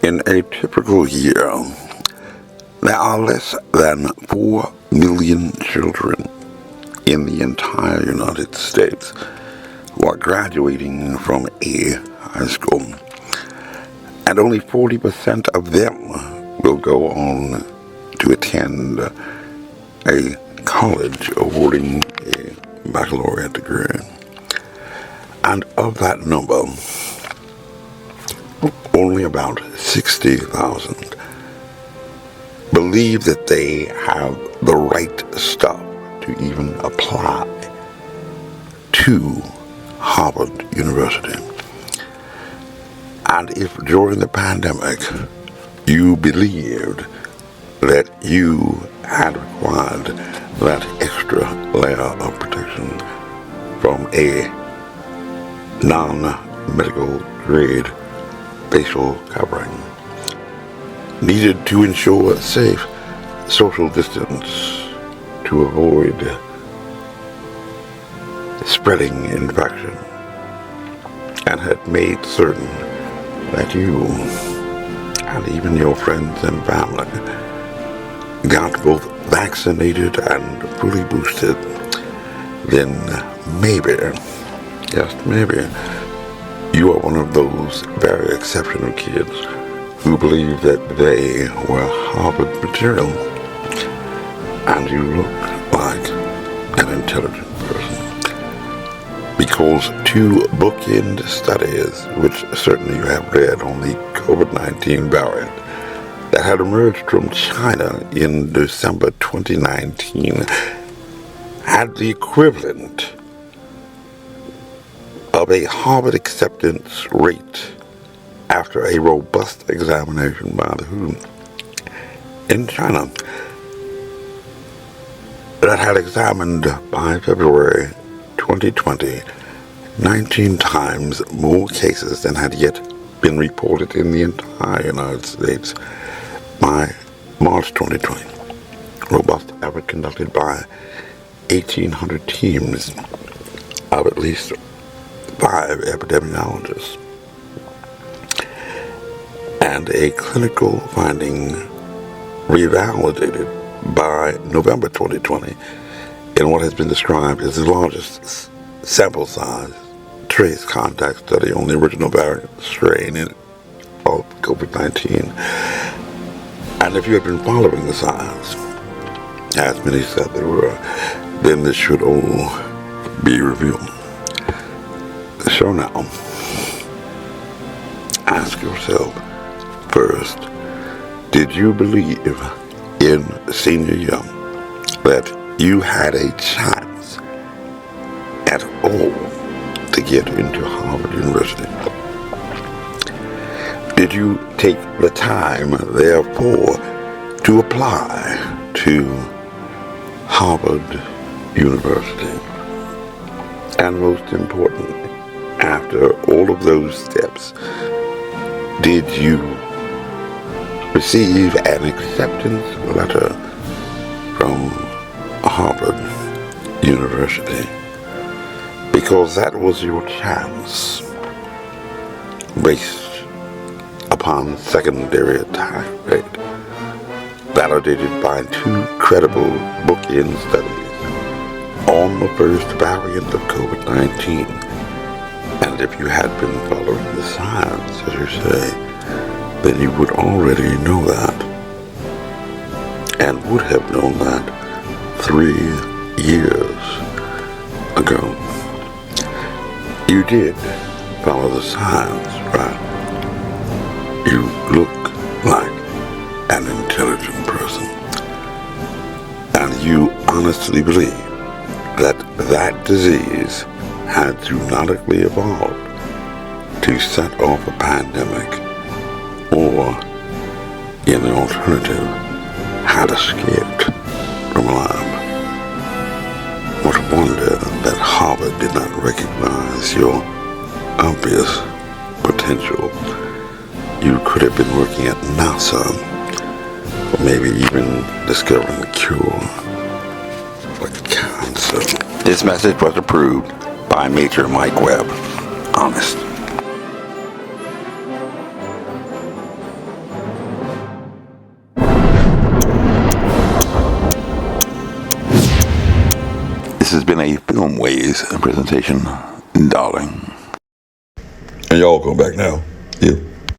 In a typical year, there are less than 4 million children in the entire United States who are graduating from a high school, and only 40% of them will go on to attend a college awarding a baccalaureate degree. And of that number, only about 60,000 believe that they have the right stuff to even apply to Harvard University. And if during the pandemic you believed that you had required that extra layer of protection from a non-medical grade facial covering needed to ensure safe social distance to avoid spreading infection, and had made certain that you and even your friends and family got both vaccinated and fully boosted, then maybe, just maybe, you are one of those very exceptional kids who believe that they were Harvard material, and you look like an intelligent person. Because two bookend studies, which certainly you have read on the COVID-19 variant that had emerged from China in December 2019, had the equivalent of a Harvard acceptance rate after a robust examination by the WHO in China that had examined by February 2020 19 times more cases than had yet been reported in the entire United States by March 2020. Robust effort conducted by 1,800 teams of at least 5 epidemiologists, and a clinical finding revalidated by November 2020 in what has been described as the largest sample size trace contact study on the original variant strain of COVID-19. And if you had been following the science, as many said they were, then this should all be revealed. So now, ask yourself first, did you believe in senior year that you had a chance at all to get into Harvard University? Did you take the time, therefore, to apply to Harvard University? And most importantly, after all of those steps, did you receive an acceptance letter from Harvard University? Because that was your chance, based upon secondary attack rate, validated by 2 credible bookend studies on the first variant of COVID-19. And if you had been following the science, as you say, then you would already know that, and would have known that 3 years ago. You did follow the science, right? You look like an intelligent person, and you honestly believe that that disease had zoonotically evolved to set off a pandemic, or, in the alternative, had escaped from alive. What a wonder that Harvard did not recognize your obvious potential. You could have been working at NASA, or maybe even discovering a cure for cancer. This message was approved by Major Mike Webb. Honest. This has been a Filmways presentation, darling. And y'all come back now. Yeah.